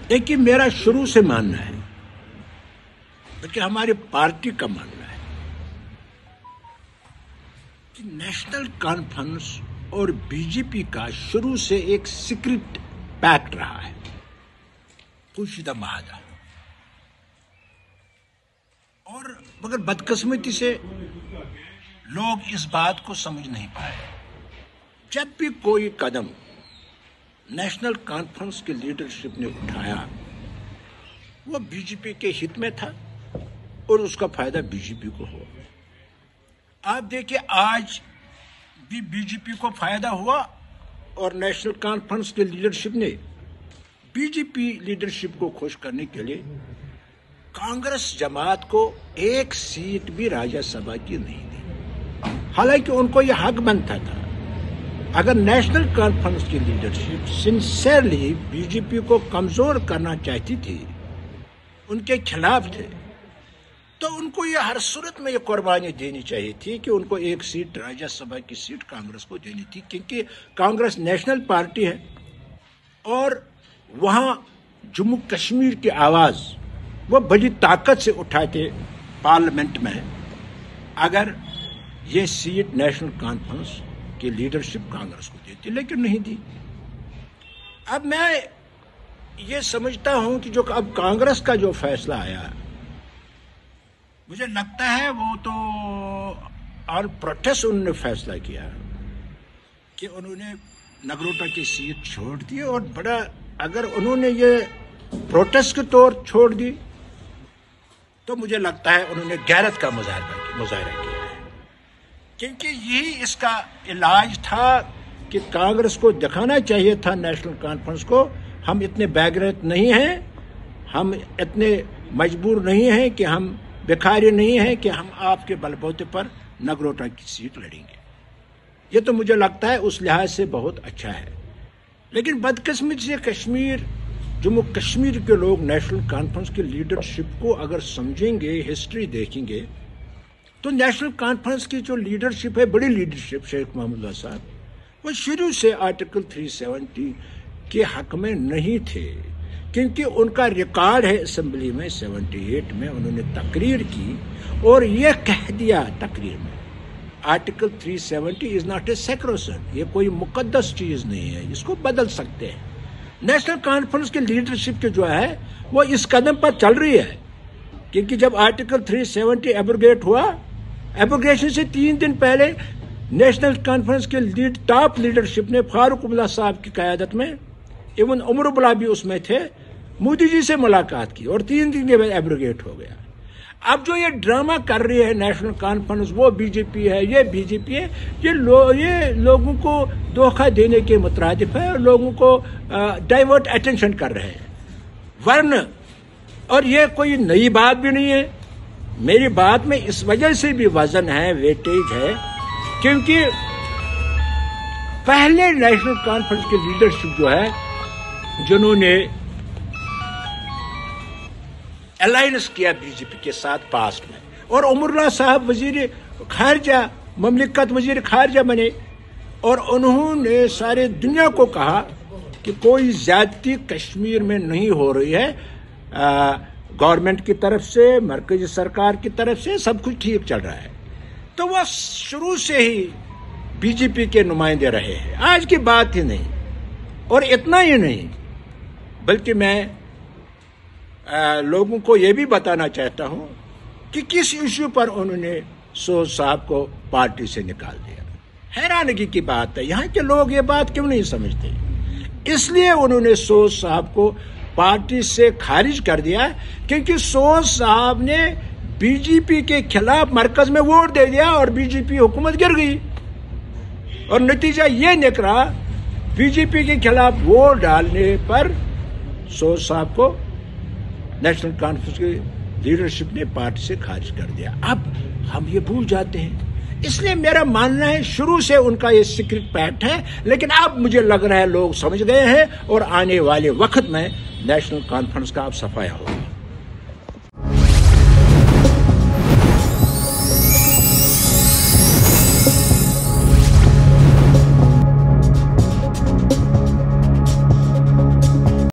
देखिए, मेरा शुरू से मानना है, बल्कि हमारी पार्टी का मानना है कि नेशनल कॉन्फ्रेंस और बीजेपी का शुरू से एक सीक्रेट पैक्ट रहा है, पोशीदा माहदा। और मगर बदकिस्मती से लोग इस बात को समझ नहीं पाए। जब भी कोई कदम नेशनल कॉन्फ्रेंस की लीडरशिप ने उठाया, वो बीजेपी के हित में था और उसका फायदा बीजेपी को हुआ। आप देखिए, आज भी बीजेपी को फायदा हुआ और नेशनल कॉन्फ्रेंस की लीडरशिप ने बीजेपी लीडरशिप को खुश करने के लिए कांग्रेस जमात को एक सीट भी राज्यसभा की नहीं दी। हालांकि उनको यह हक बनता था। अगर नेशनल कॉन्फ्रेंस की लीडरशिप सिंसियरली बीजेपी को कमजोर करना चाहती थी, उनके खिलाफ थे, तो उनको यह हर सूरत में ये कुर्बानी देनी चाहिए थी कि उनको एक सीट, राज्यसभा की सीट कांग्रेस को देनी थी, क्योंकि कांग्रेस नेशनल पार्टी है और वहां जम्मू कश्मीर की आवाज वो बड़ी ताकत से उठाते पार्लियामेंट में अगर ये सीट नेशनल कॉन्फ्रेंस की लीडरशिप कांग्रेस को देती, लेकिन नहीं दी। अब मैं ये समझता हूं कि जो अब कांग्रेस का जो फैसला आया, मुझे लगता है वो तो ऑन प्रोटेस्ट उन्होंने फैसला किया कि उन्होंने नगरोटा की सीट छोड़ दी। और बड़ा, अगर उन्होंने ये प्रोटेस्ट के तौर छोड़ दी तो मुझे लगता है उन्होंने गैरत का मुजाहरा किया है, क्योंकि यही इसका इलाज था कि कांग्रेस को दिखाना चाहिए था नेशनल कॉन्फ्रेंस को, हम इतने बैगरत नहीं हैं, हम इतने मजबूर नहीं हैं कि हम भिखारी नहीं हैं कि हम आपके बलबूते पर नगरोटा की सीट लड़ेंगे। ये तो मुझे लगता है उस लिहाज से बहुत अच्छा है। लेकिन बदकिस्मती से कश्मीर, जम्मू कश्मीर के लोग नेशनल कॉन्फ्रेंस की लीडरशिप को अगर समझेंगे, हिस्ट्री देखेंगे, तो नेशनल कॉन्फ्रेंस की जो लीडरशिप है, बड़ी लीडरशिप शेख महमूद साहब, वो शुरू से आर्टिकल 370 के हक में नहीं थे, क्योंकि उनका रिकॉर्ड है असेंबली में 78 में उन्होंने तकरीर की और ये कह दिया तकरीर में, article 370 is not a sacrosanct, ये कोई मुकद्दस चीज नहीं है, इसको बदल सकते हैं। नेशनल कॉन्फ्रेंस की लीडरशिप के जो है वो इस कदम पर चल रही है, क्योंकि जब आर्टिकल 370 एब्रोगेट हुआ, एब्रोगेशन से 3 दिन पहले नेशनल कॉन्फ्रेंस के टॉप लीडरशिप ने फारूक अब्दुल्ला साहब की क़यादत में, इवन उमर अब्दुल्ला भी उसमें थे, मोदी जी से मुलाकात की और 3 दिन के बाद एब्रोगेट हो गया। अब जो ये ड्रामा कर रही है नेशनल कॉन्फ्रेंस, वो बीजेपी है, ये बीजेपी है, ये लोगों को धोखा देने के मुतरादिफ है और लोगों को डाइवर्ट अटेंशन कर रहे हैं वरना। और ये कोई नई बात भी नहीं है। मेरी बात में इस वजह से भी वजन है, वेटेज है, क्योंकि पहले नेशनल कॉन्फ्रेंस की लीडरशिप जो है, जिन्होंने अलायंस किया बीजेपी के साथ पास्ट में, और उमरुल्लाह साहब वजीर खारजा, ममलिकत वजीर खारजा बने और उन्होंने सारे दुनिया को कहा कि कोई ज्यादती कश्मीर में नहीं हो रही है, गवर्नमेंट की तरफ से, मरकजी सरकार की तरफ से सब कुछ ठीक चल रहा है। तो वह शुरू से ही बीजेपी के नुमाइंदे रहे हैं, आज की बात ही नहीं। और इतना ही नहीं, बल्कि मैं लोगों को यह भी बताना चाहता हूं कि किस इश्यू पर उन्होंने सोज साहब को पार्टी से निकाल दिया। हैरानगी की बात है, यहां के लोग ये बात क्यों नहीं समझते। इसलिए उन्होंने सोज साहब को पार्टी से खारिज कर दिया, क्योंकि सोज साहब ने बीजेपी के खिलाफ मरकज में वोट दे दिया और बीजेपी हुकूमत गिर गई। और नतीजा ये निकला, बीजेपी के खिलाफ वोट डालने पर सोज साहब को नेशनल कॉन्फ्रेंस की लीडरशिप ने पार्टी से खारिज कर दिया। अब हम ये भूल जाते हैं। इसलिए मेरा मानना है शुरू से उनका ये सीक्रेट पैक्ट है, लेकिन अब मुझे लग रहा है लोग समझ गए हैं और आने वाले वक्त में नेशनल कॉन्फ्रेंस का अब सफाया होगा।